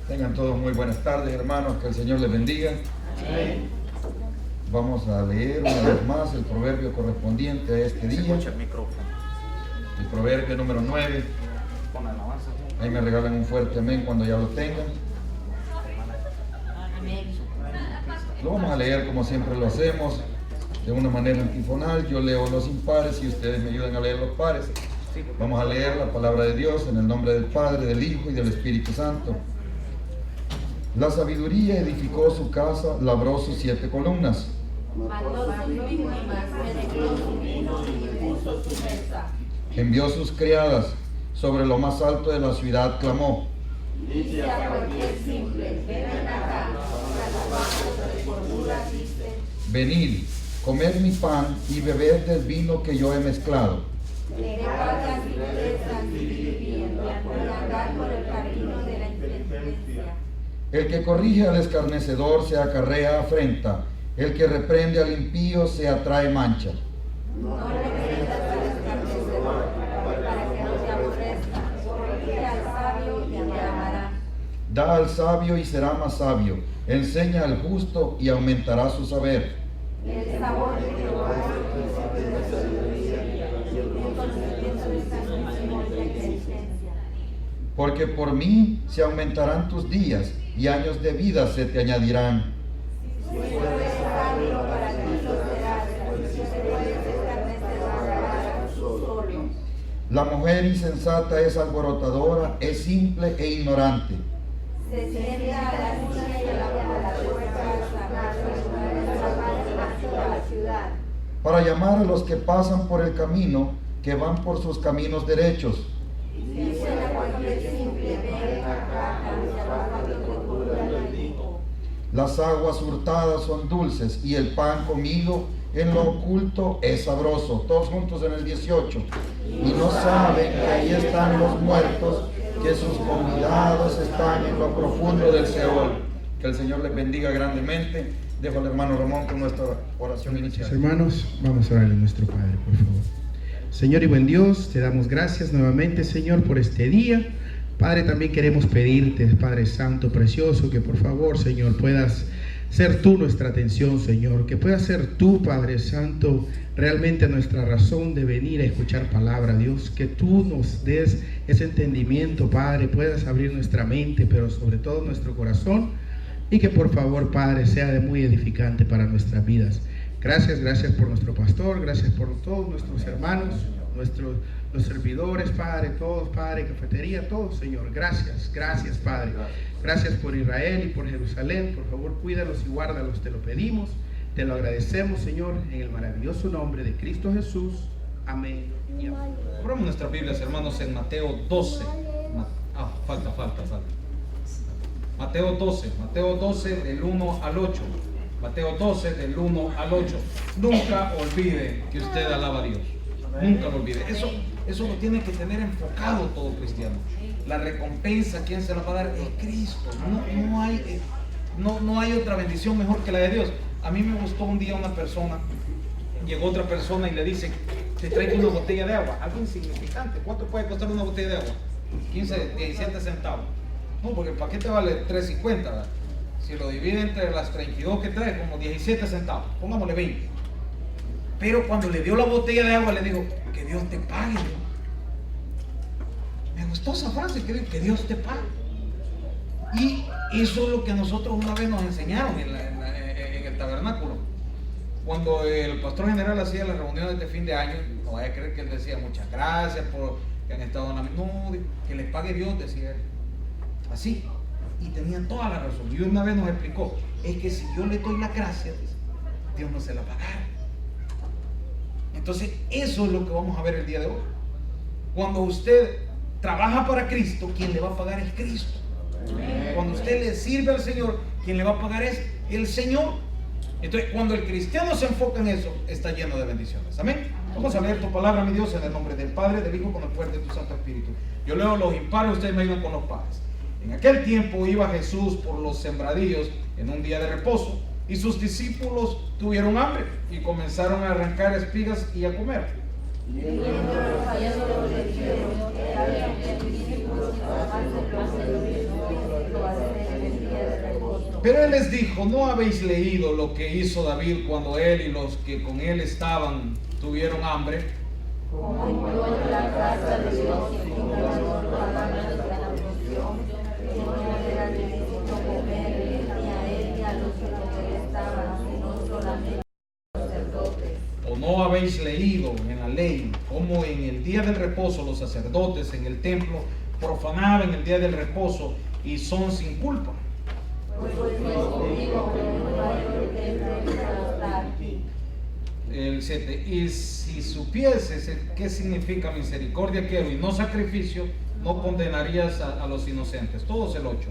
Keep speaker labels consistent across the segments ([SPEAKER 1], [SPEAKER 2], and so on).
[SPEAKER 1] Tengan todos muy buenas tardes, hermanos, que el Señor les bendiga.
[SPEAKER 2] Amén.
[SPEAKER 1] Vamos a leer una vez más el proverbio correspondiente a este día.
[SPEAKER 2] Escucha el micrófono.
[SPEAKER 1] El proverbio número 9.
[SPEAKER 2] Con alabanza.
[SPEAKER 1] Ahí me regalan un fuerte amén cuando ya lo tengan. Lo vamos a leer como siempre lo hacemos, de una manera antifonal. Yo leo los impares y ustedes me ayudan a leer los pares. Vamos a leer la palabra de Dios en el nombre del Padre, del Hijo y del Espíritu Santo. La sabiduría edificó su casa, labró sus 7 columnas. Envió sus criadas, sobre lo más alto de la ciudad clamó.
[SPEAKER 3] Dice a cualquier simple, vengan acá,
[SPEAKER 1] Venid, comed mi pan y bebed del vino que yo he mezclado.
[SPEAKER 3] dejad las riquezas y vivir, y andar por el camino de la inteligencia.
[SPEAKER 1] El que corrige al escarnecedor se acarrea afrenta, el que reprende al impío se atrae mancha.
[SPEAKER 3] No reprendas al escarnecedor, para que no te aborrezca, corrige al sabio y te amará.
[SPEAKER 1] Da al sabio y será más sabio, enseña al justo y aumentará su saber.
[SPEAKER 3] El sabor de Jehová es la sabiduría, y el conocimiento de sabiduría y la inteligencia.
[SPEAKER 1] Porque por mí se aumentarán tus días y años de vida se te añadirán.
[SPEAKER 3] Si fueres sabio, para ti lo serás, y si fueres escarnecedor, para solo.
[SPEAKER 1] La mujer insensata es alborotadora, es simple e ignorante.
[SPEAKER 3] Se sienta a la niña y a la puerta a la ciudad.
[SPEAKER 1] Para llamar a los que pasan por el camino, que van por sus caminos derechos.
[SPEAKER 3] Dice a cualquier simple, ven acá,
[SPEAKER 1] Las aguas hurtadas son dulces y el pan comido en lo oculto es sabroso. Todos juntos en el 18. Y no saben que ahí están los muertos, que sus convidados están en lo profundo del Seol. Que el Señor les bendiga grandemente. Dejo al hermano Ramón con nuestra oración inicial.
[SPEAKER 4] Hermanos, vamos a orarle a nuestro Padre, por favor. Señor y buen Dios, te damos gracias nuevamente, Señor, por este día. Padre, también queremos pedirte, Padre Santo, precioso, que por favor, Señor, puedas ser tú nuestra atención, Señor, que puedas ser tú, Padre Santo, realmente nuestra razón de venir a escuchar palabra, Dios, que tú nos des ese entendimiento, Padre, puedas abrir nuestra mente, pero sobre todo nuestro corazón, y que por favor, Padre, sea de muy edificante para nuestras vidas. Gracias por nuestro pastor, gracias por todos nuestros hermanos, los servidores, Padre, todos, Padre, cafetería, todos, Señor. Gracias, Padre. Gracias por Israel y por Jerusalén. Por favor, cuídalos y guárdalos, te lo pedimos. Te lo agradecemos, Señor, en el maravilloso nombre de Cristo Jesús. Amén y amén.
[SPEAKER 2] Abramos nuestras Biblias, hermanos, en Mateo 12. Falta. Mateo 12, del 1 al 8. Mateo 12, del 1 al 8. Nunca olvide que usted alaba a Dios. Nunca lo olvide. Eso lo tiene que tener enfocado todo cristiano. La recompensa, ¿quién se la va a dar? Es Cristo. No hay otra bendición mejor que la de Dios. A mí me gustó un día una persona, llegó otra persona y le dice, te traigo una botella de agua, algo insignificante. ¿Cuánto puede costar una botella de agua? 17 centavos. No, porque el paquete vale $3.50, ¿verdad? Si lo divide entre las 32 que trae, como 17 centavos, pongámosle 20. Pero cuando le dio la botella de agua, le dijo, que Dios te pague. Me gustó esa frase, que Dios te pague. Y eso es lo que nosotros una vez nos enseñaron en el tabernáculo. Cuando el pastor general hacía las reuniones de fin de año, no vaya a creer que él decía, muchas gracias por que han estado en la... No, que les pague Dios, decía él. Así. Y tenía toda la razón. Y una vez nos explicó, es que si yo le doy la gracia, Dios no se la pagará. Entonces, eso es lo que vamos a ver el día de hoy. Cuando usted trabaja para Cristo, quien le va a pagar es Cristo. Amén. Cuando usted le sirve al Señor, quien le va a pagar es el Señor. Entonces, cuando el cristiano se enfoca en eso, está lleno de bendiciones. Amén. Vamos a leer tu palabra, mi Dios, en el nombre del Padre, del Hijo, con el poder de tu Santo Espíritu. Yo leo los impares, ustedes me ayudan con los pares. En aquel tiempo iba Jesús por los sembradíos en un día de reposo, y sus discípulos tuvieron hambre y comenzaron a arrancar espigas y a comer.
[SPEAKER 3] Y viendo los discípulos le dijeron que había discípulos que trabajaban lo mismo, lo hacen
[SPEAKER 2] Pero él les dijo: ¿no habéis leído lo que hizo David cuando él y los que con él estaban tuvieron hambre?
[SPEAKER 3] Como entró en la casa de Dios y un olor agradable a la porción, que no era lícito comerle ni a él ni a los que con él estaban, sino solamente a los sacerdotes.
[SPEAKER 2] ¿O no habéis leído en la ley cómo en el día del reposo los sacerdotes en el templo profanaban el día del reposo y son sin culpa?
[SPEAKER 3] Pues mismo digo que no hay otro templo para estar.
[SPEAKER 2] El 7. Y si supieses qué significa misericordia quiero y no sacrificio, no condenarías a los inocentes. Todos el 8.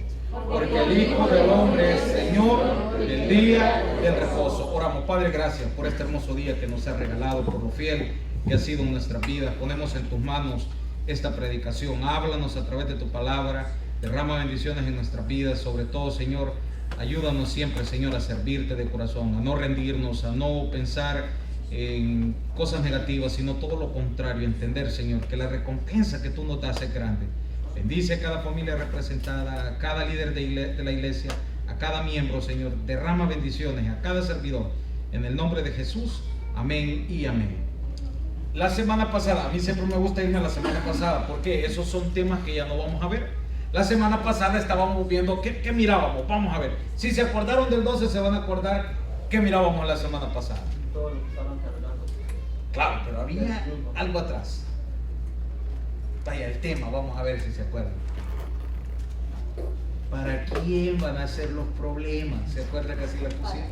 [SPEAKER 2] Porque el Hijo del Hombre es Señor del día del reposo. Oramos. Padre, gracias por este hermoso día que nos has regalado, por lo fiel que ha sido en nuestras vidas. Ponemos en tus manos esta predicación. Háblanos a través de tu palabra. Derrama bendiciones en nuestras vidas. Sobre todo, Señor, ayúdanos siempre, Señor, a servirte de corazón, a no rendirnos, a no pensar en cosas negativas, sino todo lo contrario, entender, Señor, que la recompensa que tú nos das es grande. Bendice a cada familia representada, a cada líder de la iglesia, a cada miembro, Señor. Derrama bendiciones a cada servidor, en el nombre de Jesús. Amén y amén. La semana pasada, a mí siempre me gusta irme a la semana pasada, porque esos son temas que ya no vamos a ver. La semana pasada estábamos viendo qué mirábamos. Vamos a ver, si se acordaron del 12 se van a acordar qué mirábamos la semana pasada.
[SPEAKER 5] Todos los que estaban cargando.
[SPEAKER 2] Claro, pero había algo atrás. Vaya, el tema, vamos a ver si se acuerdan. ¿Para quién van a ser los problemas? ¿Se acuerdan que así la pusimos?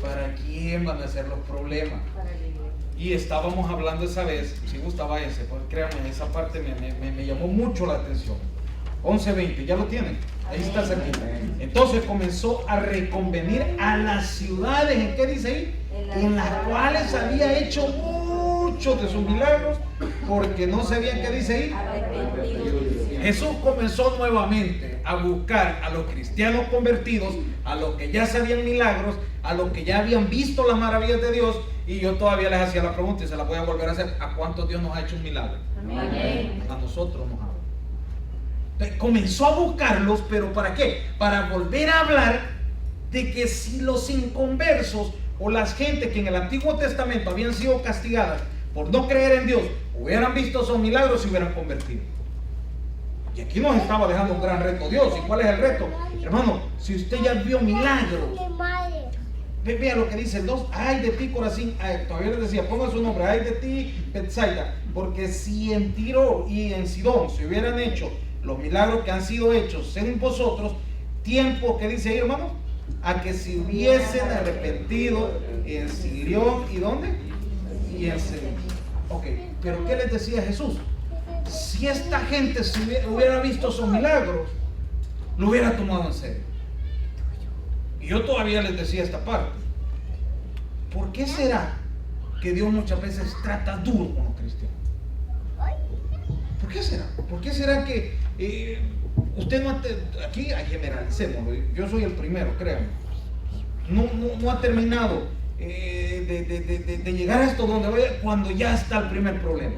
[SPEAKER 2] ¿Para quién van a ser los problemas?
[SPEAKER 3] Para la iglesia.
[SPEAKER 2] Y estábamos hablando esa vez, si gusta váyase, porque créanme, esa parte me llamó mucho la atención. 11:20, ¿ya lo tienen? Ahí está cerquita. Entonces comenzó a reconvenir a las ciudades, ¿en qué dice ahí? En las cuales había hecho muchos de sus milagros, porque no sabían qué dice ahí. Jesús comenzó nuevamente a buscar a los cristianos convertidos, a los que ya sabían milagros, a los que ya habían visto las maravillas de Dios. Y yo todavía les hacía la pregunta y se la voy a volver a hacer: ¿a cuántos Dios nos ha hecho un milagro?
[SPEAKER 3] Amén.
[SPEAKER 2] A nosotros nos ha dado. Entonces, comenzó a buscarlos, pero ¿para qué? Para volver a hablar de que si los inconversos o las gentes que en el Antiguo Testamento habían sido castigadas por no creer en Dios, hubieran visto esos milagros y se hubieran convertido. Y aquí nos estaba dejando un gran reto Dios. ¿Y cuál es el reto? Hermano, si usted ya vio milagros, vea lo que dice el 2. Ay de ti, Corazín. Todavía les decía, ponga su nombre. Ay de ti, Betsaida. Porque si en Tiro y en Sidón se hubieran hecho los milagros que han sido hechos en vosotros, tiempo, que dice ahí, hermano, a que se hubiesen arrepentido en Silión y ¿dónde? Y en Sedón. Ok, pero ¿qué les decía Jesús? Si esta gente hubiera visto esos milagros, lo hubiera tomado en serio. Y yo todavía les decía esta parte. ¿Por qué será que Dios muchas veces trata duro con los cristianos? ¿Por qué será? ¿Por qué será que usted no aquí generalicémoslo? Yo soy el primero, créanme. No ha terminado de llegar a esto donde vaya cuando ya está el primer problema.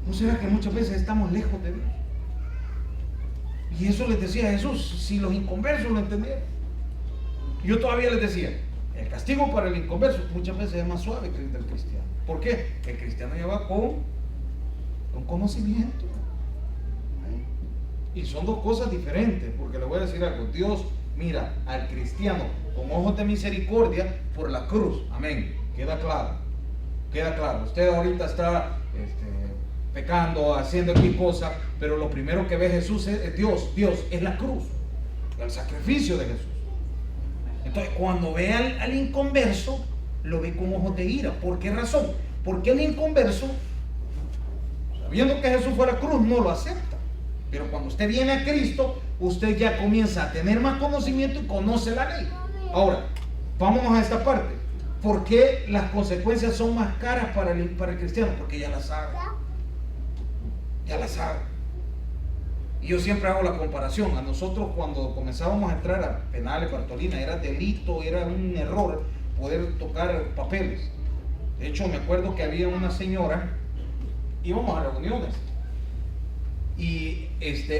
[SPEAKER 2] ¿No será que muchas veces estamos lejos de Dios? Y eso les decía Jesús, si los inconversos lo entendieran. Yo todavía les decía, el castigo para el inconverso muchas veces es más suave que el del cristiano. ¿Por qué? El cristiano ya va con conocimiento. Y son dos cosas diferentes, porque le voy a decir algo. Dios mira al cristiano con ojos de misericordia por la cruz. Amén. Queda claro. Queda claro. Usted ahorita está pecando, haciendo X cosa, pero lo primero que ve Jesús es Dios. Dios es la cruz, el sacrificio de Jesús. Entonces, cuando ve al inconverso, lo ve con ojos de ira. ¿Por qué razón? Porque el inconverso, sabiendo que Jesús fue a la cruz, no lo acepta. Pero cuando usted viene a Cristo, usted ya comienza a tener más conocimiento y conoce la ley. Ahora, vámonos a esta parte. ¿Por qué las consecuencias son más caras para el cristiano? Porque ya las sabe. Ya la sabe. Y yo siempre hago la comparación. A nosotros cuando comenzábamos a entrar a penales, Bartolina, era delito, era un error poder tocar papeles. De hecho, me acuerdo que había una señora, íbamos a reuniones, Y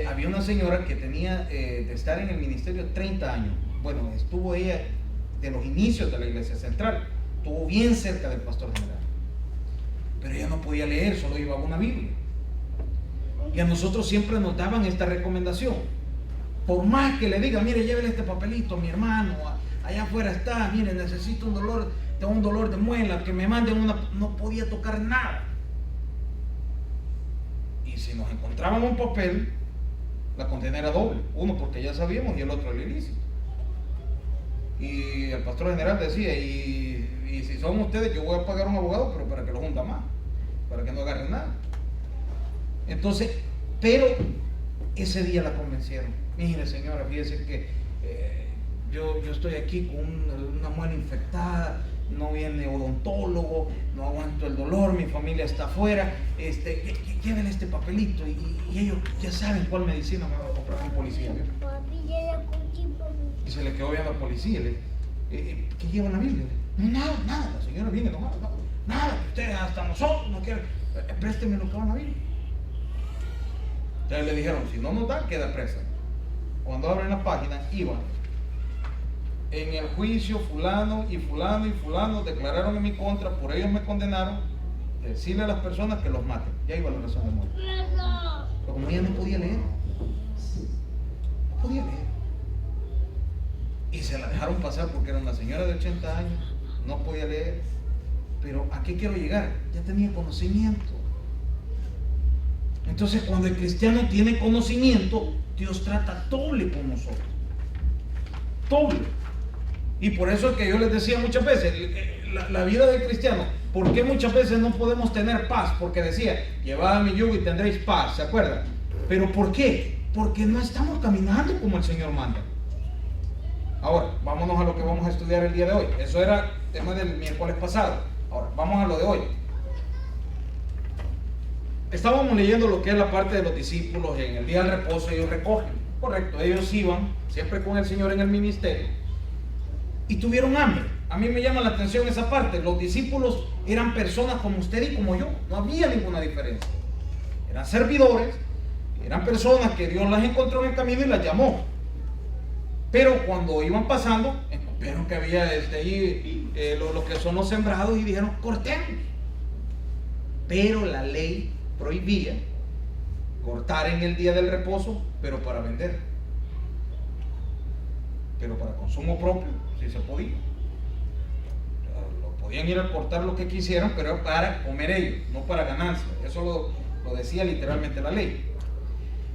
[SPEAKER 2] había una señora que tenía de estar en el ministerio 30 años. Bueno, estuvo ella de los inicios de la iglesia central, estuvo bien cerca del pastor general, pero ella no podía leer, solo llevaba una Biblia. Y a nosotros siempre nos daban esta recomendación: por más que le diga, mire, llévele este papelito a mi hermano, allá afuera está, mire, necesito tengo un dolor de muela, que me manden no podía tocar nada. Y si nos encontrábamos un papel, la condena era doble, uno porque ya sabíamos y el otro el ilícito. Y el pastor general decía, y si son ustedes, yo voy a pagar un abogado, pero para que lo hunda más, para que no agarren nada. Entonces, pero ese día la convencieron. Mire, señora, fíjese que yo estoy aquí con una muela infectada, no viene odontólogo, no aguanto el dolor, mi familia está afuera, llévenle este papelito y ellos ya saben cuál medicina me va a comprar un policía. Y se le quedó viendo al policía, ¿qué lleva la Biblia? No, nada, la señora viene nomás, nada, ustedes hasta nosotros no quieren, présteme lo que va a la Biblia. Entonces le dijeron, si no nos dan, queda presa. Cuando abren la página, iban: en el juicio fulano y fulano y fulano declararon en mi contra, por ellos me condenaron, decirle a las personas que los maten. Ya iba la razón de muerte. Pero como ella no podía leer, y se la dejaron pasar porque era una señora de 80 años, no podía leer. Pero ¿a qué quiero llegar? Ya tenía conocimiento. Entonces, cuando el cristiano tiene conocimiento, Dios trata doble con nosotros, doble. Y por eso es que yo les decía muchas veces, la vida del cristiano, ¿por qué muchas veces no podemos tener paz? Porque decía, llevad mi yugo y tendréis paz, ¿se acuerdan? Pero ¿por qué? Porque no estamos caminando como el Señor manda. Ahora, vámonos a lo que vamos a estudiar el día de hoy. Eso era tema del miércoles pasado. Ahora, vamos a lo de hoy. Estábamos leyendo lo que es la parte de los discípulos. En el día del reposo ellos recogen. Correcto, ellos iban siempre con el Señor en el ministerio y tuvieron hambre. A mí me llama la atención esa parte. Los discípulos eran personas como usted y como yo. No había ninguna diferencia. Eran servidores, eran personas que Dios las encontró en el camino y las llamó. Pero cuando iban pasando, vieron que había lo que son los sembrados y dijeron, cortemos. Pero la ley prohibía cortar en el día del reposo, pero para vender. Pero para consumo propio, sí se podía. Lo podían ir a cortar lo que quisieran, pero era para comer ellos, no para ganancia. Eso lo decía literalmente la ley.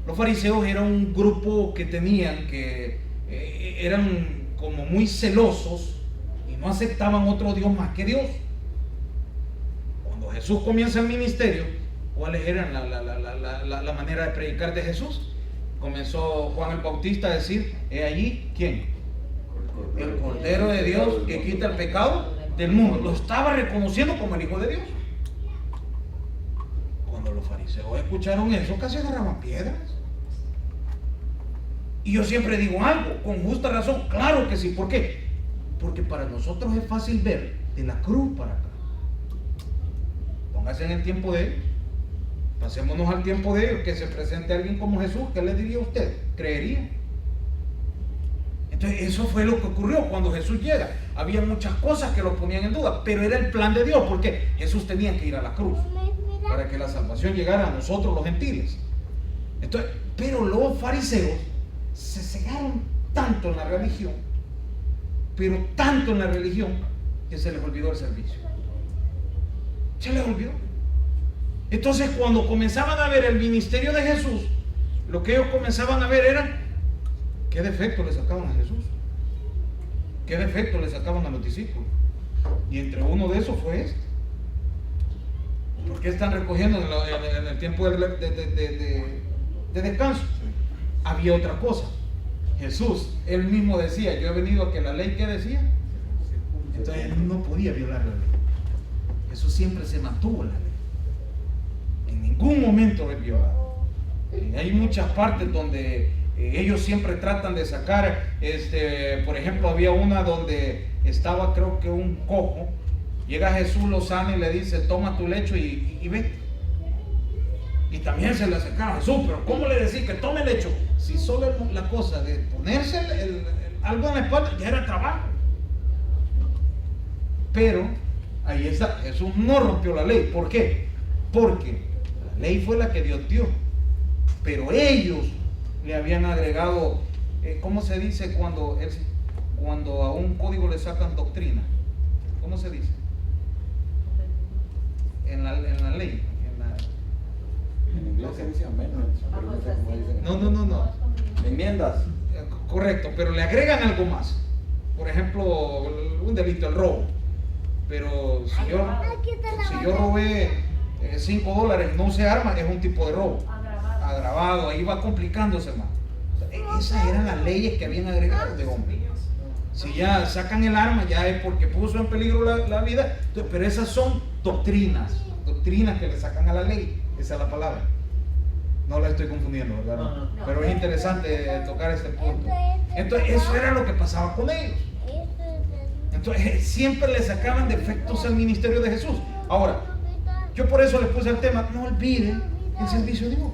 [SPEAKER 2] Los fariseos eran un grupo que eran como muy celosos y no aceptaban otro Dios más que Dios. Cuando Jesús comienza el ministerio, ¿cuáles eran la manera de predicar de Jesús? Comenzó Juan el Bautista a decir, he allí, ¿quién? El Cordero de Dios que quita el pecado del mundo. Lo estaba reconociendo como el Hijo de Dios. Cuando los fariseos escucharon eso, casi agarraban piedras. Y yo siempre digo algo, con justa razón, claro que sí. ¿Por qué? Porque para nosotros es fácil ver de la cruz para acá. Póngase en el tiempo de ellos. Pasémonos al tiempo de ellos, que se presente alguien como Jesús. ¿Qué le diría a usted? ¿Creería? Entonces eso fue lo que ocurrió cuando Jesús llega. Había muchas cosas que lo ponían en duda, pero era el plan de Dios, porque Jesús tenía que ir a la cruz para que la salvación llegara a nosotros los gentiles. Entonces, pero los fariseos se cegaron tanto en la religión, pero tanto en la religión, que se les olvidó el servicio. Se les olvidó. Entonces, cuando comenzaban a ver el ministerio de Jesús, lo que ellos comenzaban a ver era qué defecto le sacaban a Jesús, qué defecto le sacaban a los discípulos. Y entre uno de esos fue este. ¿Por qué están recogiendo en el tiempo de descanso? Había otra cosa. Jesús, él mismo decía, yo he venido a que la ley, ¿qué decía? Entonces él no podía violar la ley. Jesús siempre se mantuvo en la ley. En ningún momento es violado. Hay muchas partes donde ellos siempre tratan de sacar, por ejemplo, había una donde estaba, creo que un cojo. Llega Jesús, lo sana y le dice, toma tu lecho y vete. Y también se le acercaron a Jesús, pero ¿cómo le decís que tome el hecho? Si solo la cosa de ponerse algo en la espalda ya era trabajo. Pero ahí está, Jesús no rompió la ley. ¿Por qué? Porque la ley fue la que Dios dio, pero ellos le habían agregado, ¿cómo se dice cuando a un código le sacan doctrina? ¿Cómo se dice? En la ley.
[SPEAKER 5] En inglés se dice amendments.
[SPEAKER 2] No.
[SPEAKER 5] Enmiendas.
[SPEAKER 2] Correcto, pero le agregan algo más. Por ejemplo, un delito, el robo. Pero si yo robé $5, no usé arma, es un tipo de robo. Agravado, ahí va complicándose más. O sea, esas eran las leyes que habían agregado de hombre. Si ya sacan el arma, ya es porque puso en peligro la vida. Entonces, pero esas son doctrinas que le sacan a la ley. Esa es la palabra. No la estoy confundiendo, ¿verdad? No. Pero es interesante tocar este punto. Entonces, eso era lo que pasaba con ellos. Entonces, siempre le sacaban defectos al ministerio de Jesús. Ahora, yo por eso les puse el tema, no olviden el servicio de Dios.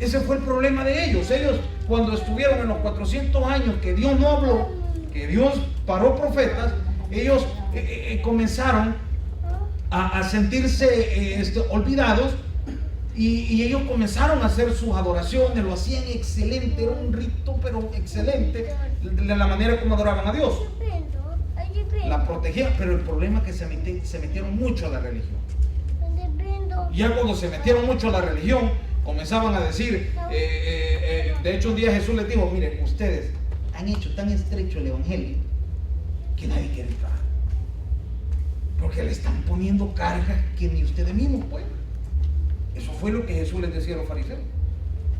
[SPEAKER 2] Ese fue el problema de ellos. Ellos, cuando estuvieron en los 400 años que Dios no habló, que Dios paró profetas, ellos comenzaron a sentirse olvidados y ellos comenzaron a hacer sus adoraciones, lo hacían excelente, era un rito pero excelente de la manera como adoraban a Dios. La protegían, pero el problema es que se metieron mucho a la religión. Ya cuando se metieron mucho a la religión, comenzaban a decir, de hecho un día Jesús les dijo, miren, ustedes han hecho tan estrecho el evangelio que nadie quiere entrar. Porque le están poniendo cargas que ni ustedes mismos pueden. Eso fue lo que Jesús les decía a los fariseos.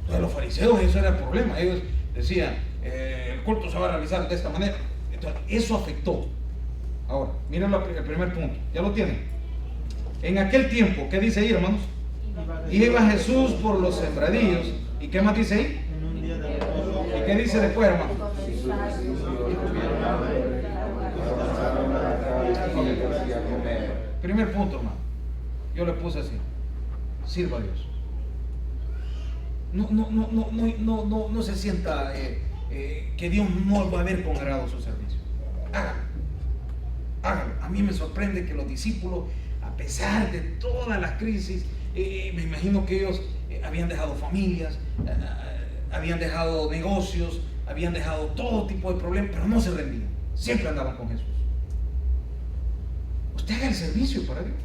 [SPEAKER 2] Entonces los fariseos, eso era el problema. Ellos decían, el culto se va a realizar de esta manera. Entonces eso afectó. Ahora, miren el primer punto. ¿Ya lo tienen? En aquel tiempo, ¿qué dice ahí, hermanos? Iba Jesús por los sembradíos. ¿Y qué más dice ahí? ¿Y qué dice después, hermano? Primer punto, hermano. Yo le puse así. Sirva a Dios. No se sienta que Dios no va a ver con agrado su servicio. Hágalo. A mí me sorprende que los discípulos, a pesar de todas las crisis, me imagino que ellos habían dejado familias, habían dejado negocios, habían dejado todo tipo de problemas, pero no se rendían. Siempre andaban con Jesús. Usted haga el servicio para Dios.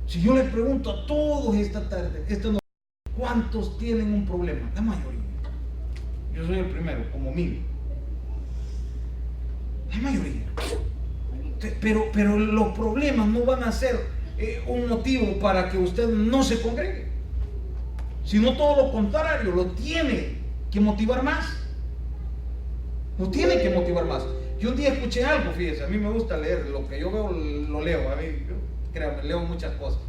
[SPEAKER 2] Si yo les pregunto a todos esta tarde, ¿cuántos tienen un problema? La mayoría. Yo soy el primero, como 1000. La mayoría. Pero los problemas no van a ser un motivo para que usted no se congregue, sino todo lo contrario, lo tiene que motivar más. Lo tiene que motivar más. Yo un día escuché algo, fíjese, a mí me gusta leer, lo que yo veo lo leo, a mí, créanme, leo muchas cosas.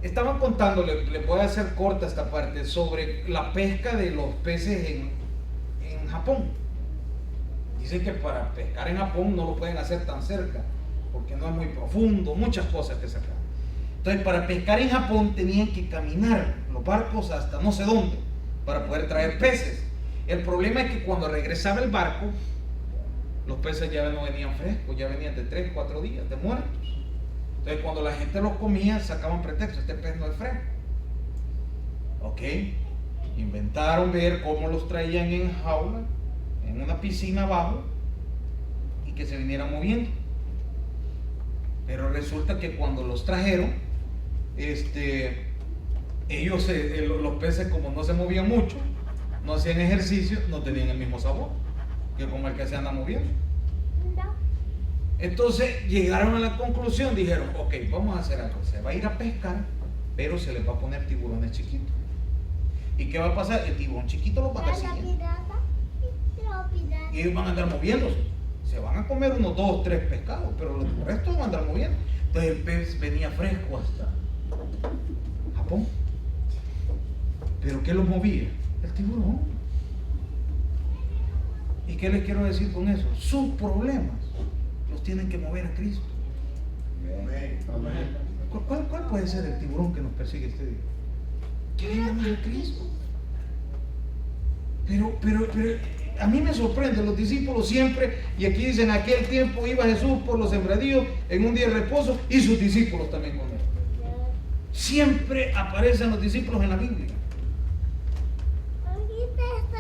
[SPEAKER 2] Estaban contando, le puedo hacer corta esta parte, sobre la pesca de los peces en Japón. Dicen que para pescar en Japón no lo pueden hacer tan cerca, porque no es muy profundo, muchas cosas que sacar. Entonces, para pescar en Japón tenían que caminar los barcos hasta no sé dónde, para poder traer peces. El problema es que cuando regresaba el barco, los peces ya no venían frescos, ya venían de 3, 4 días, de muertos. Entonces, cuando la gente los comía, sacaban pretextos, este pez no es fresco. Ok, inventaron ver cómo los traían en jaula, en una piscina abajo, y que se vinieran moviendo. Pero resulta que cuando los trajeron, ellos, los peces, como no se movían mucho, no hacían ejercicio, no tenían el mismo sabor que como el que se anda moviendo. Entonces llegaron a la conclusión, dijeron, ok, vamos a hacer algo, se va a ir a pescar, pero se les va a poner tiburones chiquitos. ¿Y qué va a pasar? El tiburón chiquito los va a andar siguiendo. Y ellos van a andar moviéndose. Se van a comer unos 2 o 3 pescados, pero los restos van a andar moviendo. Entonces el pez venía fresco hasta Japón. ¿Pero qué los movía? El tiburón. ¿Y qué les quiero decir con eso? Sus problemas los tienen que mover a Cristo. ¿Cuál puede ser el tiburón que nos persigue este día? que venga más a Cristo. Pero a mí me sorprende, los discípulos siempre, y aquí dicen, en aquel tiempo iba Jesús por los sembradíos en un día de reposo y sus discípulos también con él. Siempre aparecen los discípulos en la Biblia.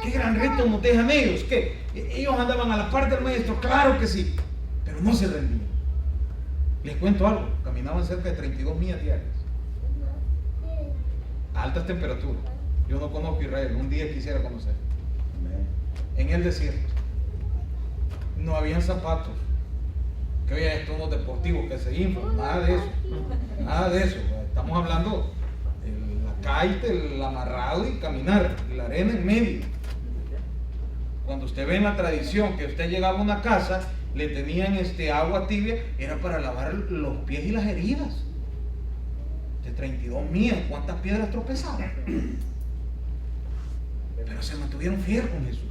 [SPEAKER 2] Qué gran reto nos dejan ellos, que ellos andaban a la par del maestro, claro que sí, pero no se rendían. Les cuento algo, caminaban cerca de 32 millas diarias, a altas temperaturas. Yo no conozco Israel, un día quisiera conocer. En el desierto no habían zapatos que hoy hay estos unos deportivos que se inflan, nada de eso, nada de eso. Estamos hablando la caite, el amarrado y caminar, y la arena en medio. Cuando usted ve en la tradición que usted llegaba a una casa, le tenían agua tibia, era para lavar los pies y las heridas. De 32 millas, ¿cuántas piedras tropezaban? Pero se mantuvieron fieles con Jesús.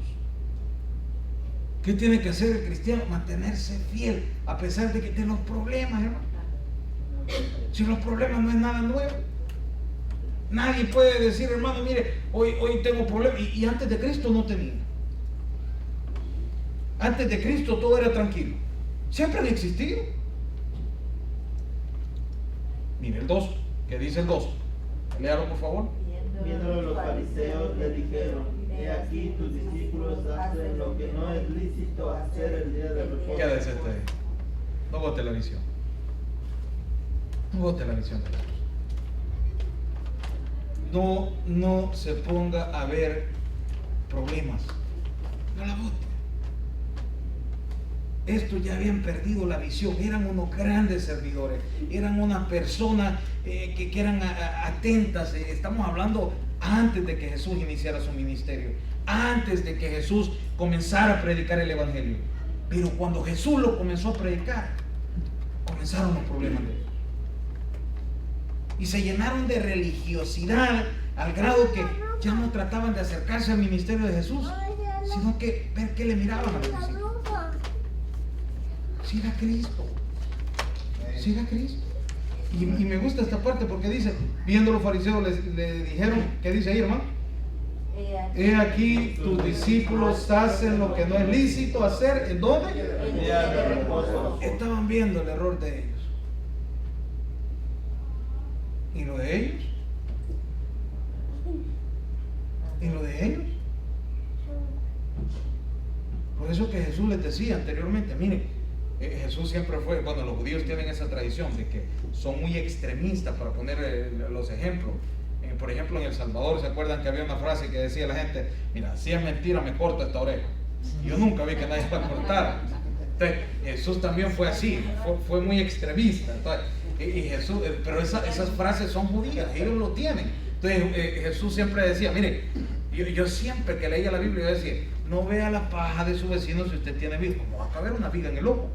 [SPEAKER 2] ¿Qué tiene que hacer el cristiano? Mantenerse fiel a pesar de que tiene los problemas, hermano. Si los problemas no es nada nuevo. Nadie puede decir, hermano, mire, hoy tengo problemas. Y antes de Cristo no tenía. Antes de Cristo todo era tranquilo. Siempre han existido. Mire el 2, ¿qué dice el 2? Léalo por favor.
[SPEAKER 6] Viéndolo los fariseos le dijeron: he aquí tus discípulos hacen lo que no es lícito hacer el día de reposo.
[SPEAKER 2] Quédese usted. No bote la visión. No bote la visión de Jesús. No se ponga a ver problemas. No la bote. Estos ya habían perdido la visión, eran unos grandes servidores, eran unas personas que eran atentas. Estamos hablando antes de que Jesús iniciara su ministerio, antes de que Jesús comenzara a predicar el Evangelio. Pero cuando Jesús lo comenzó a predicar, comenzaron los problemas de ellos. Y se llenaron de religiosidad al grado que ya no trataban de acercarse al ministerio de Jesús, sino que ver qué le miraban a los discípulos. Siga a Cristo. Siga a Cristo. Y me gusta esta parte porque dice, viendo los fariseos le dijeron, ¿qué dice ahí, hermano? He aquí tus discípulos hacen lo que no es lícito hacer. ¿En dónde?
[SPEAKER 6] El día de reposo.
[SPEAKER 2] Estaban viendo el error de ellos. ¿Y lo de ellos? ¿Y lo de ellos? Por eso que Jesús les decía anteriormente, miren, Jesús siempre fue, bueno, los judíos tienen esa tradición de que son muy extremistas para poner los ejemplos. Por ejemplo, en El Salvador, ¿se acuerdan que había una frase que decía la gente: mira, si es mentira me corto esta oreja? Y yo nunca vi que nadie la cortara. Entonces, Jesús también fue así, fue muy extremista. Entonces, y Jesús, pero esas frases son judías, ellos lo tienen. Entonces Jesús siempre decía, mire, yo siempre que leía la Biblia yo decía, no vea la paja de su vecino si usted tiene viga. ¿Cómo va a caber una viga en el ojo?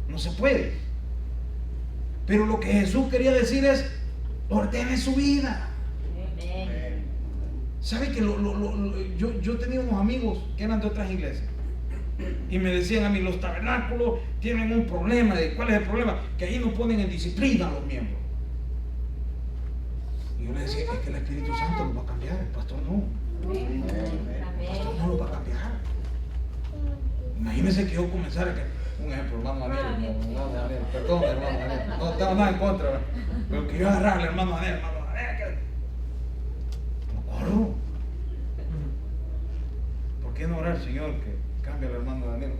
[SPEAKER 2] No se puede. Pero lo que Jesús quería decir es, ordene su vida. ¿Sabe que yo tenía unos amigos que eran de otras iglesias y me decían a mí, los tabernáculos tienen un problema? ¿Cuál es el problema? Que ahí no ponen en disciplina a los miembros. Y yo le decía, es que el Espíritu Santo lo va a cambiar, el pastor no. El pastor no lo va a cambiar. Imagínense que yo comenzara un ejemplo, hermano Daniel, perdón, hermano Daniel, no tengo nada en contra, ¿verdad? Pero que yo agarrar al hermano Daniel, no corro. ¿Por qué no orar, Señor, que cambie al hermano Daniel?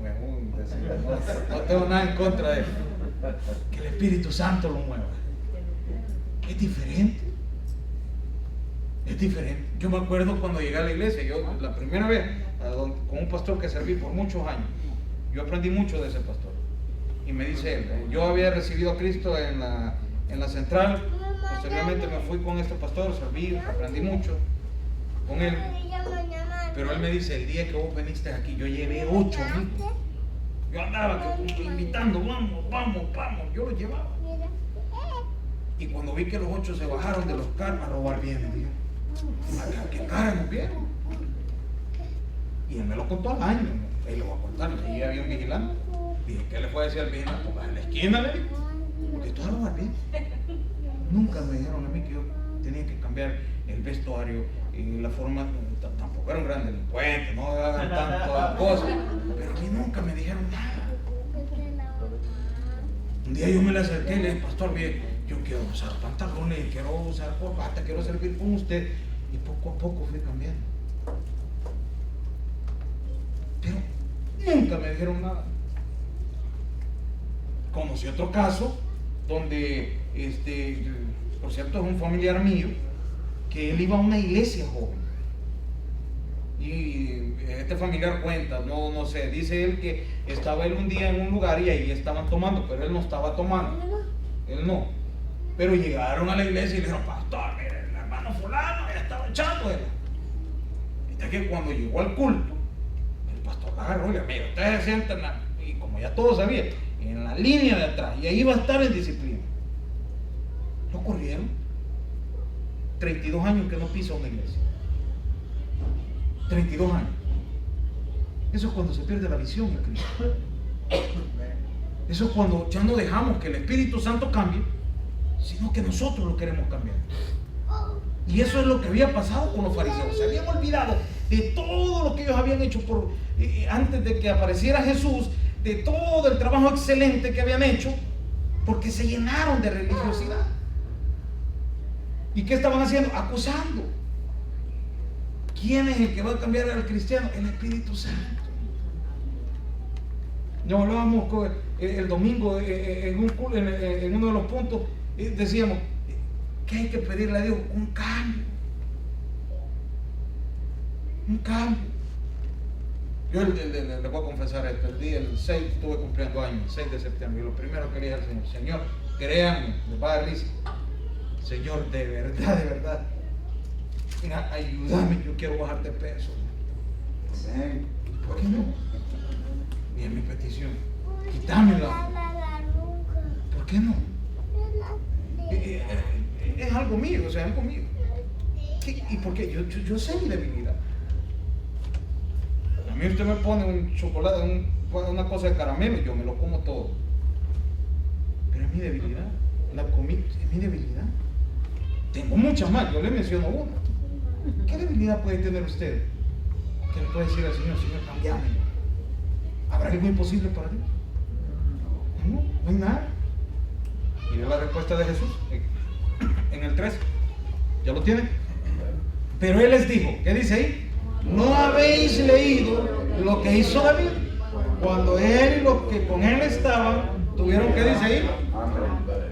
[SPEAKER 2] No tengo nada en contra de él. Que el Espíritu Santo lo mueva. Es diferente. Es diferente. Yo me acuerdo cuando llegué a la iglesia, yo la primera vez con un pastor que serví por muchos años, yo aprendí mucho de ese pastor. Y me dice él, yo había recibido a Cristo en la central, posteriormente me fui con este pastor, serví, aprendí mucho con él. Pero él me dice, el día que vos viniste aquí, yo llevé 8 amigos. Yo andaba invitando, vamos, yo los llevaba. Y cuando vi que los 8 se bajaron de los carros a robar bienes, dije, ¿a qué cara nos vieron? Y él me lo contó al año, él lo va a contar, y había un vigilante. Dije, ¿qué le puede decir al vigilante? Pues en la esquina le digo, porque tú vas a robar bienes. Nunca me dijeron a mí que yo tenían que cambiar el vestuario y la forma. Tampoco era un gran delincuente, no hagan tantas cosas, pero a mí nunca me dijeron nada. Un día yo me le acerqué y le dije: pastor, mire, yo quiero usar pantalones, quiero usar corbata, quiero servir con usted. Y poco a poco fui cambiando. Pero nunca me dijeron nada. Conocí otro caso donde, por cierto, es un familiar mío, que él iba a una iglesia joven. Y este familiar cuenta, no sé, dice él que estaba él un día en un lugar y ahí estaban tomando, pero él no estaba tomando. Él no. Pero llegaron a la iglesia y le dijeron: pastor, mire, el hermano fulano ya estaba echando él. Hasta que cuando llegó al culto, el pastor la agarró y le dijo: mire, ustedes se sientan, y como ya todos sabían, en la línea de atrás, y ahí iba a estar en disciplina. Lo corrieron. 32 años que no pisa una iglesia. 32 años. Eso es cuando se pierde la visión de Cristo. Eso es cuando ya no dejamos que el Espíritu Santo cambie, sino que nosotros lo queremos cambiar. Y eso es lo que había pasado con los fariseos. Se habían olvidado de todo lo que ellos habían hecho antes de que apareciera Jesús, de todo el trabajo excelente que habían hecho, porque se llenaron de religiosidad. ¿Y qué estaban haciendo? Acusando. ¿Quién es el que va a cambiar al cristiano? El Espíritu Santo. Nos hablábamos el domingo en uno de los puntos, decíamos que hay que pedirle a Dios un cambio. Un cambio. Yo le voy a confesar esto: el 6 estuve cumpliendo años, el 6 de septiembre, y lo primero que le dije al Señor: Señor, créanme, les va a dar risa, Señor, de verdad, ayúdame, yo quiero bajar de peso. ¿Por qué no? Y es mi petición: quítamela. ¿Por qué no? Es algo mío, o sea, algo mío. ¿Y por qué? Yo sé mi debilidad. A mí usted me pone un chocolate, una cosa de caramelo, y yo me lo como todo. Pero es mi debilidad. La comida es mi debilidad. Tengo muchas más, yo le menciono una. ¿Qué debilidad puede tener usted que le puede decir al Señor: Señor, cambiame? ¿Habrá algo imposible para Dios? No hay nada. Y ve la respuesta de Jesús en el 13. ¿Ya lo tienen? Pero Él les dijo, ¿qué dice ahí? ¿No habéis leído lo que hizo David? Cuando él y los que con él estaban tuvieron, ¿qué dice ahí?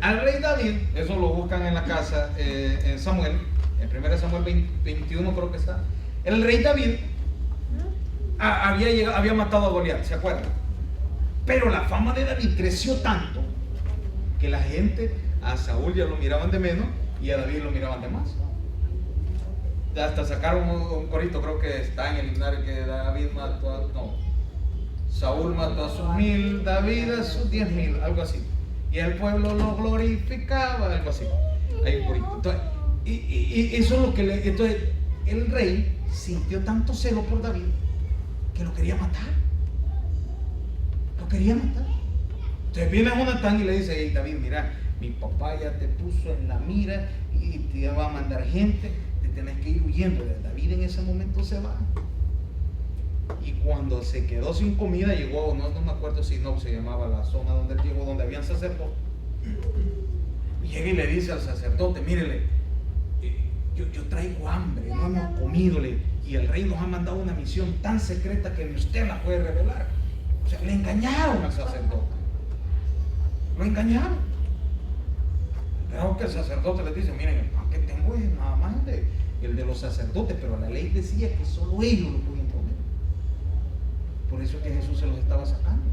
[SPEAKER 2] Al rey David. Eso lo buscan en la casa, en Samuel, en 1 Samuel 21 creo que está. El rey David había matado a Goliat, ¿se acuerdan? Pero la fama de David creció tanto que la gente a Saúl ya lo miraban de menos y a David lo miraban de más. Hasta sacaron un corito, creo que está en el himnario, que David Saúl mató a sus 1000, David a sus 10,000, algo así. Y el pueblo lo glorificaba, algo así. Hay un corito. Entonces, y eso es lo que entonces el rey sintió tanto celo por David que lo quería matar. Lo quería matar. Entonces viene Jonatán y le dice: hey David, mira, mi papá ya te puso en la mira y te va a mandar gente, te tenés que ir huyendo. David en ese momento se va. Y cuando se quedó sin comida, llegó, no me acuerdo si no se llamaba la zona donde él llegó, donde habían sacerdotes. Llega y le dice al sacerdote: mírele, yo traigo hambre, no hemos comido, y el rey nos ha mandado una misión tan secreta que ni usted la puede revelar. O sea, le engañaron al sacerdote. Lo engañaron. Pero que el sacerdote les dice: miren, el pan que tengo es nada más el de los sacerdotes, pero la ley decía que solo ellos lo podían comer. Por eso es que Jesús se los estaba sacando.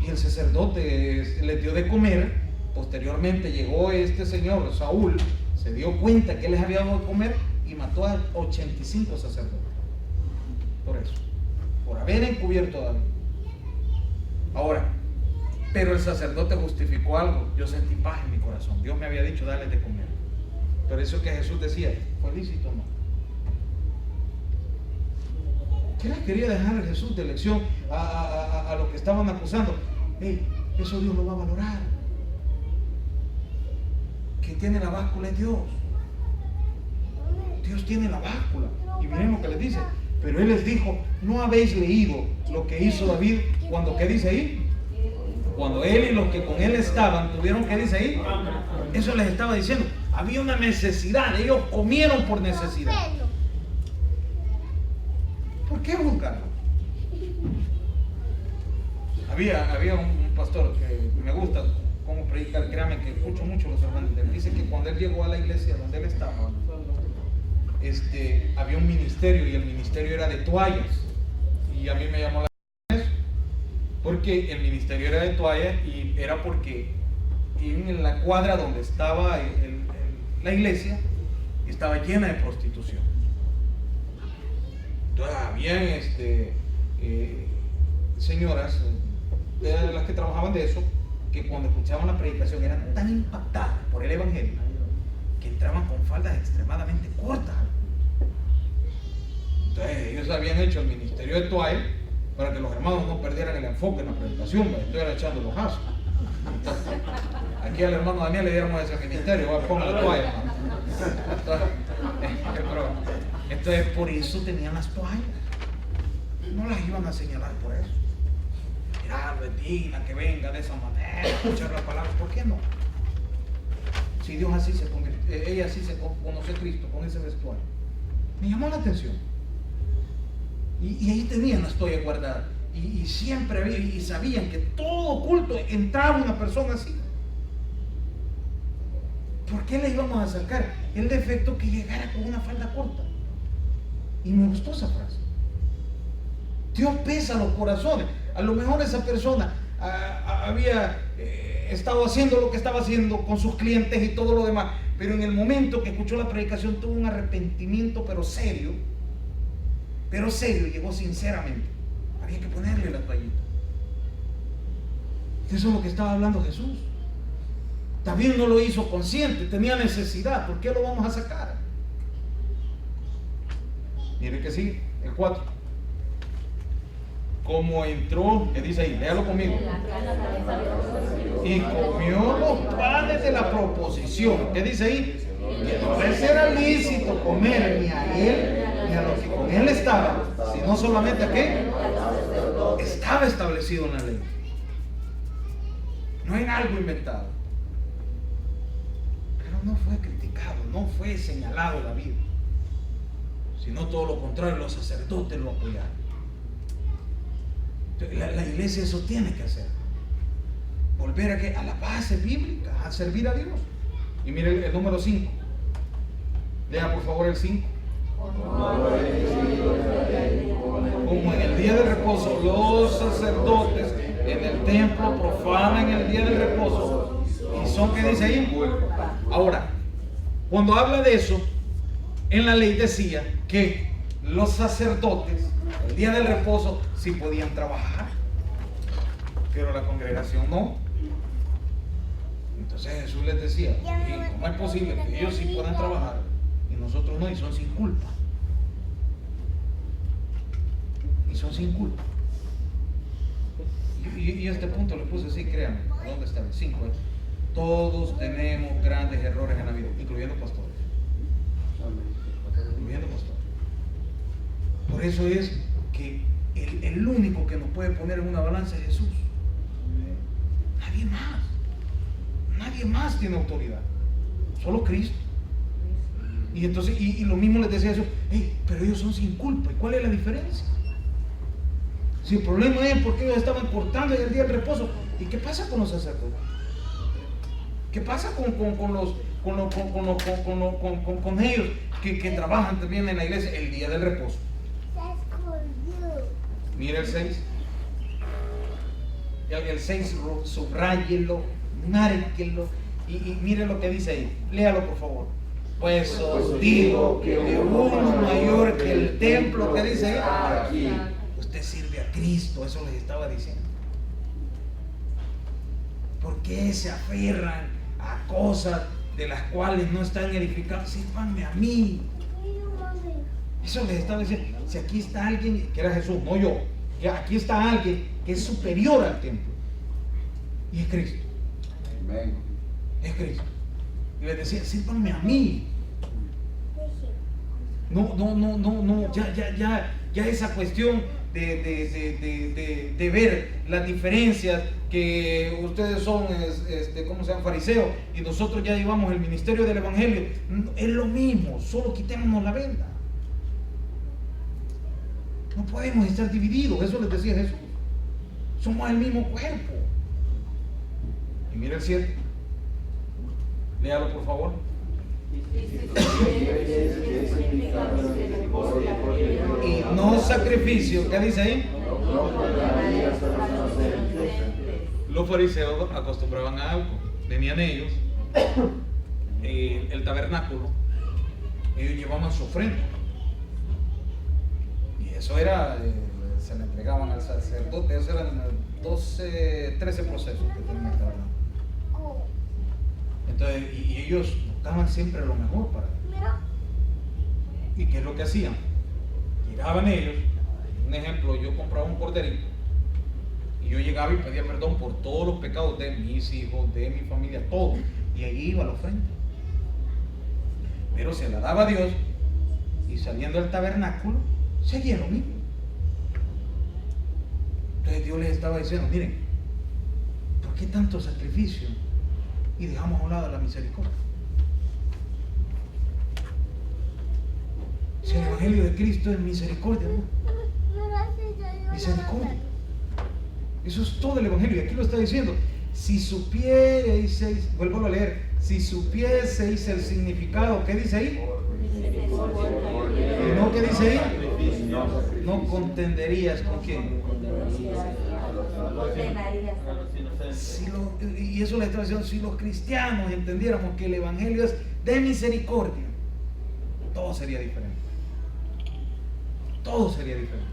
[SPEAKER 2] Y el sacerdote les dio de comer. Posteriormente llegó este señor, Saúl, se dio cuenta que él les había dado de comer y mató a 85 sacerdotes. Por eso, por haber encubierto a David. Ahora, pero el sacerdote justificó algo: yo sentí paz en mi corazón, Dios me había dicho darles de comer. Por eso es que Jesús decía: ¿fue lícito o no? ¿Qué les quería dejar Jesús de lección a los que estaban acusando? Hey, eso Dios lo va a valorar. quien tiene la báscula es Dios. Dios tiene la báscula. Y miren lo que les dice. Pero Él les dijo, ¿no habéis leído lo que hizo David cuando, qué dice ahí? Cuando él y los que con él estaban tuvieron, ¿qué dice ahí? Eso les estaba diciendo. Había una necesidad. Ellos comieron por necesidad. ¿Por qué juzgarlo? Había un pastor que me gusta cómo predicar. Créame que escucho mucho los sermones de él. Dice que cuando él llegó a la iglesia donde él estaba, había un ministerio y el ministerio era de toallas. Y a mí me llamó la atención eso, porque el ministerio era de toallas y era porque en la cuadra donde estaba la iglesia estaba llena de prostitución. Entonces habían señoras de las que trabajaban de eso, que cuando escuchaban la predicación eran tan impactadas por el evangelio que entraban con faldas extremadamente cortas. Entonces ellos habían hecho el ministerio de toalla para que los hermanos no perdieran el enfoque en la predicación. Estoy echando los asos. Aquí al hermano Daniel le diéramos ese ministerio, ponga la toalla, hermano. Entonces por eso tenían las toallas. No las iban a señalar por eso. Mira, es digna que venga de esa manera, escuchar las palabras. ¿Por qué no? Si Dios así se convirtió, ella así se conoció a Cristo con ese vestuario. Me llamó la atención. Y ahí tenían las toallas guardadas. Y siempre había, y sabían que todo culto entraba una persona así. ¿Por qué le íbamos a sacar el defecto que llegara con una falda corta? Y me gustó esa frase. Dios pesa los corazones. A lo mejor esa persona había estado haciendo lo que estaba haciendo con sus clientes y todo lo demás, pero en el momento que escuchó la predicación tuvo un arrepentimiento, pero serio, llegó sinceramente. Había que ponerle la toallita. Eso es lo que estaba hablando Jesús. También no lo hizo consciente, tenía necesidad. ¿Por qué lo vamos a sacar? Mire que sí, el 4. Como entró, ¿qué dice ahí? Léalo conmigo. Y comió los panes de la proposición. ¿Qué dice ahí? Que no les era lícito comer ni a él ni a los que con él estaban, sino solamente a qué? Estaba establecido en la ley. No era algo inventado. Pero no fue criticado, no fue señalado David, sino todo lo contrario, los sacerdotes lo apoyaron. La iglesia eso tiene que hacer. Volver a la base bíblica, a servir a Dios. Y mire el número 5. Lea por favor el 5. Como en el día del reposo los sacerdotes en el templo profanan el día del reposo. ¿Y son qué dice ahí? Ahora, cuando habla de eso, en la ley decía que los sacerdotes el día del reposo sí podían trabajar, pero la congregación no. Entonces Jesús les decía, ¿y cómo es posible que ellos sí puedan trabajar y nosotros no? Y son sin culpa. Y son sin culpa. Y este punto lo puse así, créanme. ¿Dónde está? El 5. Todos tenemos grandes errores en la vida, incluyendo pastores. Incluyendo pastores. Por eso es que el único que nos puede poner en una balanza es Jesús. Nadie más. Nadie más tiene autoridad. Solo Cristo. Y entonces, y lo mismo les decía Jesús, pero ellos son sin culpa. ¿Y cuál es la diferencia? Si el problema es porque ellos estaban cortando en el día del reposo. ¿Y qué pasa con los sacerdotes? ¿Qué pasa con ellos que trabajan también en la iglesia el día del reposo? Mira el 6. El 6 subráyelo, márquelo y mire lo que dice ahí. Léalo por favor. Pues os digo que uno mayor que el templo, ¿qué dice ahí? Usted sirve a Cristo, eso les estaba diciendo. ¿Por qué se aferran a cosas de las cuales no están edificados? Sírvanme a mí. Eso les estaba diciendo. Si aquí está alguien, que era Jesús, no yo, que aquí está alguien que es superior al templo, y es Cristo.
[SPEAKER 5] Amén.
[SPEAKER 2] Es Cristo. Y les decía, sírvanme a mí. No, ya esa cuestión de ver las diferencias, que ustedes son, ¿cómo se llaman? Fariseos, y nosotros ya llevamos el ministerio del evangelio. Es lo mismo, solo quitémonos la venda. No podemos estar divididos, eso les decía Jesús. Somos el mismo cuerpo. Y mira el 7. Léalo por favor. Y no sacrificio, ¿qué dice ahí? Los fariseos acostumbraban a algo. Tenían ellos el tabernáculo, ellos llevaban su ofrenda. Y eso era, se le entregaban al sacerdote. Esos eran 13 procesos que tenían el tabernáculo. Entonces, y ellos buscaban siempre lo mejor para ellos. ¿Y qué es lo que hacían? Llegaban ellos, un ejemplo, yo compraba un corderito y yo llegaba y pedía perdón por todos los pecados de mis hijos, de mi familia, todo, y allí iba la ofrenda. Pero se la daba a Dios, y saliendo del tabernáculo seguía lo mismo. Entonces Dios les estaba diciendo, miren, ¿por qué tanto sacrificio y dejamos a un lado la misericordia? Si el evangelio de Cristo es misericordia, ¿no? Misericordia. Eso es todo el evangelio, y aquí lo está diciendo. Si supieseis, vuelvo a leer, si supieseis el significado, ¿qué dice ahí? ¿No? ¿Qué dice ahí? No contenderías con quién. Y eso le está diciendo, si los cristianos entendiéramos que el evangelio es de misericordia, todo sería diferente. Todo sería diferente.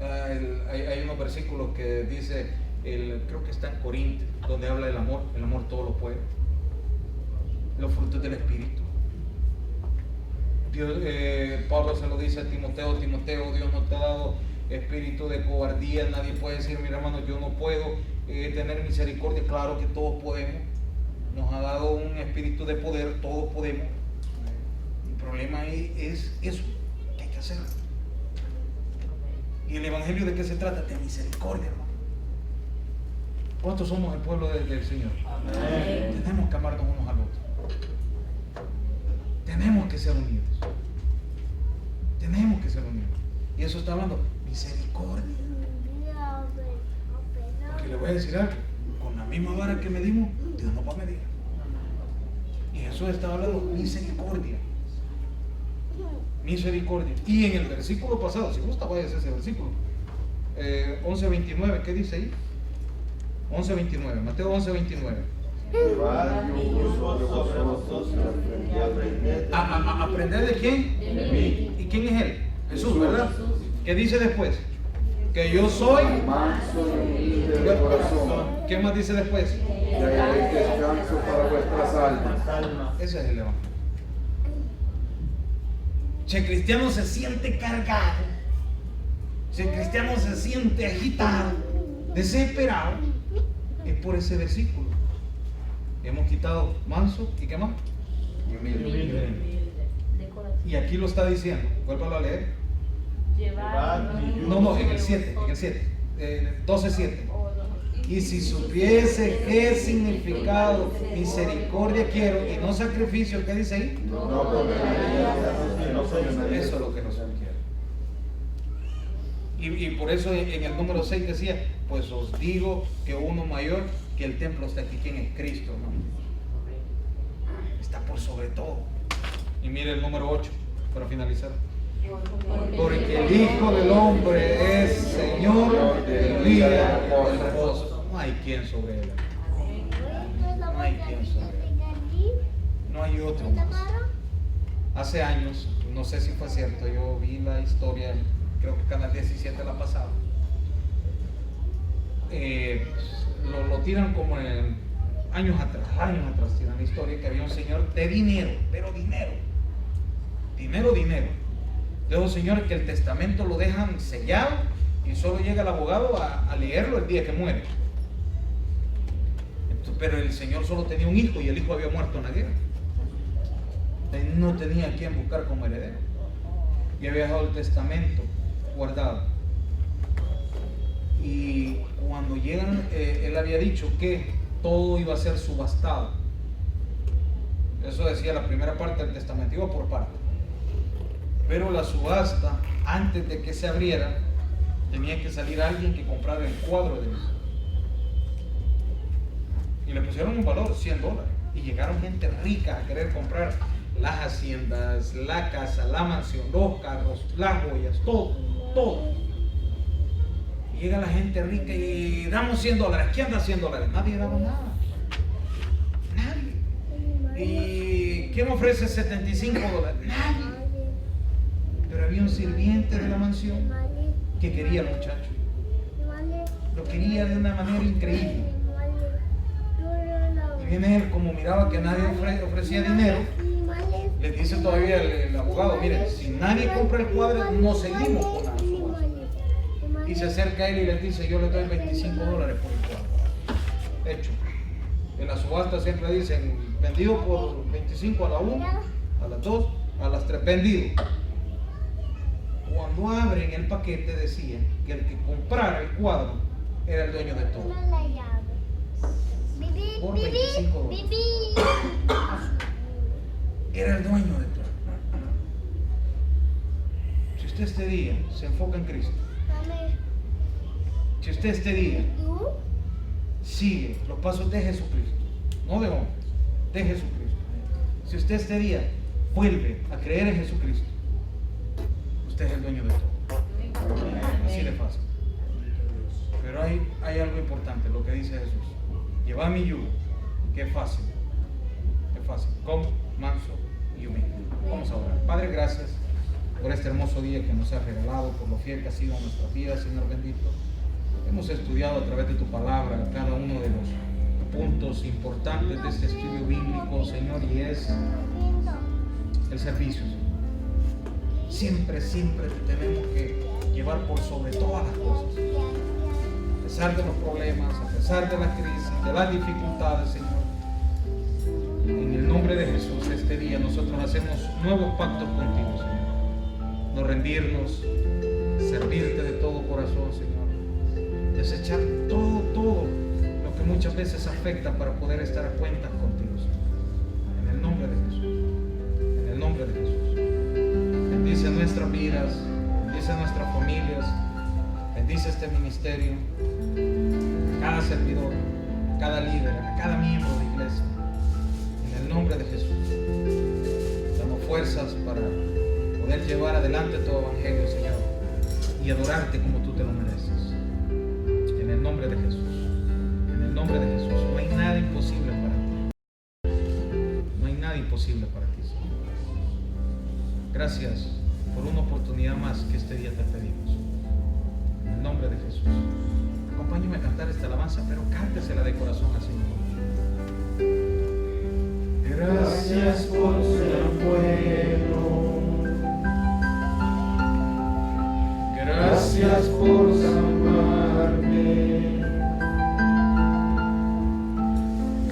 [SPEAKER 2] Hay unos versículos que dice, creo que está en Corintios, donde habla del amor. El amor todo lo puede. Los frutos del Espíritu. Pablo se lo dice a Timoteo, Dios no te ha dado espíritu de cobardía. Nadie puede decir, mira hermano, yo no puedo tener misericordia. Claro que todos podemos. Nos ha dado un espíritu de poder, todos podemos. El problema es eso, que hay que hacerlo. ¿Y el evangelio de qué se trata? De misericordia, hermano. ¿Cuántos somos el pueblo del Señor? Amén. Tenemos que amarnos unos al otro. Tenemos que ser unidos. Tenemos que ser unidos. Y eso está hablando misericordia. Porque le voy a decir algo, con la misma vara que medimos, Dios nos va a medir. Y Jesús está hablando misericordia. Misericordia. Y en el versículo pasado, si gusta, vaya a ese versículo 11:29, ¿qué dice ahí? 11:29, Mateo 11:29. ¿Aprender de quién?
[SPEAKER 6] De mí.
[SPEAKER 2] ¿Y quién es él? Jesús, ¿verdad? ¿Qué dice después? Que yo soy
[SPEAKER 1] manso y humilde de corazón.
[SPEAKER 2] ¿Qué más dice después?
[SPEAKER 1] Y hallaréis descanso para vuestras almas.
[SPEAKER 2] Ese es el evangelio. Si el cristiano se siente cargado, si el cristiano se siente agitado, desesperado, es por ese versículo. Hemos quitado manso y qué más.
[SPEAKER 1] Y humilde.
[SPEAKER 2] Y aquí lo está diciendo. Vuélvalo a leer. No, en el 7, 12:7. Y si supiese qué significado misericordia quiero y no sacrificio, ¿qué dice ahí? Eso es lo que nosotros queremos. Y por eso en el número 6 decía, pues os digo que uno mayor que el templo está aquí. ¿Quién es? Cristo, ¿no? Está por sobre todo. Y mire el número 8 para finalizar. Porque el Hijo del Hombre es Señor del día del reposo. No hay quien sobre él. No hay quien sobre él. No hay otro más. Hace años, no sé si fue cierto, yo vi la historia, creo que Canal 17 la pasaba. Lo tiran como en años atrás tiran la historia que había un señor de dinero, pero dinero. De esos señores que el testamento lo dejan sellado y solo llega el abogado a leerlo el día que muere. Entonces, pero el Señor solo tenía un hijo y el hijo había muerto en la guerra. Él no tenía a quien buscar como heredero y había dejado el testamento guardado. Y cuando llegan, él había dicho que todo iba a ser subastado. Eso decía la primera parte del testamento, iba por parte. Pero la subasta, antes de que se abriera, tenía que salir alguien que comprara el cuadro de él. Y le pusieron un valor, $100. Y llegaron gente rica a querer comprar las haciendas, la casa, la mansión, los carros, las joyas, todo. Y llega la gente rica y damos $100. ¿Quién da $100? Nadie daba nada. Nadie. ¿Y quién ofrece $75? Nadie. Pero había un sirviente de la mansión que quería al muchacho. Lo quería de una manera increíble. Y viene él, como miraba que nadie ofrecía dinero, le dice todavía el abogado, mire, si nadie compra el cuadro, no seguimos con la subasta. Y se acerca a él y le dice, yo le doy $25 por el cuadro. Hecho. En la subasta siempre dicen, vendido por 25 a la 1, a las 2, a las 3, vendido. Cuando abren el paquete decía que el que comprara el cuadro era el dueño de todo. Por $25. Era el dueño de todo. Si usted este día se enfoca en Cristo, si usted este día sigue los pasos de Jesucristo, no de hombres, de Jesucristo, si usted este día vuelve a creer en Jesucristo, usted es el dueño de todo. Así de fácil. Pero hay algo importante, lo que dice Jesús. Llevad mi yugo, que es fácil. Es fácil. Como, manso y humilde. Vamos a orar. Padre, gracias por este hermoso día que nos has regalado, por lo fiel que ha sido nuestra vida, Señor bendito. Hemos estudiado a través de tu palabra cada uno de los puntos importantes de este estudio bíblico, Señor, y es el servicio, Señor. Siempre te tenemos que llevar por sobre todas las cosas. A pesar de los problemas, a pesar de las crisis, de las dificultades, Señor. En el nombre de Jesús, este día nosotros hacemos nuevos pactos contigo, Señor. No rendirnos, servirte de todo corazón, Señor. Desechar todo lo que muchas veces afecta para poder estar a cuentas contigo, Señor. En el nombre de Jesús. En el nombre de Jesús. Bendice nuestras vidas, bendice nuestras familias, bendice este ministerio, a cada servidor, a cada líder, a cada miembro de iglesia. En el nombre de Jesús, damos fuerzas para poder llevar adelante tu evangelio, Señor, y adorarte como tú te lo mereces. En el nombre de Jesús, en el nombre de Jesús, no hay nada imposible para ti. No hay nada imposible para ti, Señor. Gracias por una oportunidad más que este día te pedimos. En el nombre de Jesús. Acompáñame a cantar esta alabanza, pero cántesela de corazón al Señor.
[SPEAKER 6] Gracias por ser bueno. Gracias por amarme.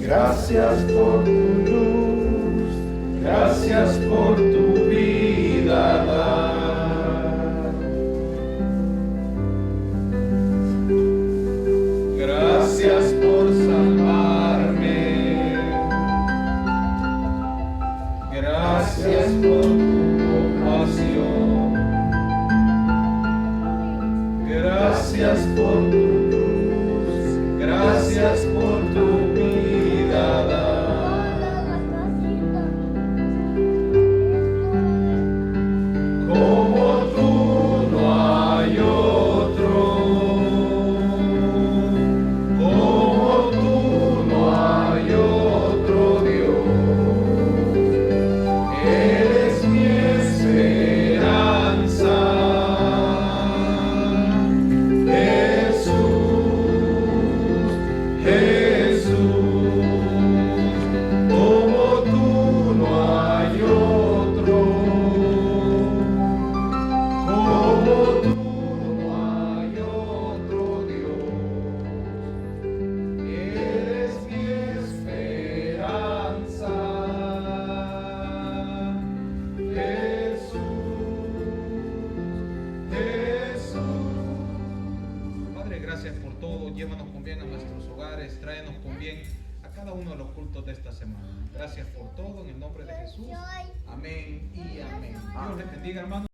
[SPEAKER 6] Gracias por tu luz. Gracias por tu vida dar. Gracias por salvarme. Gracias por tu compasión. Gracias por tu cruz. Gracias por tu vida dar. Como tú no hay otro, como tú no hay otro Dios. Eres mi esperanza, Jesús.
[SPEAKER 2] llévanos con bien a nuestros hogares, tráenos con bien a cada uno de los cultos de esta semana. Gracias por todo, en el nombre de Jesús. Amén y amén. Dios les bendiga, hermanos.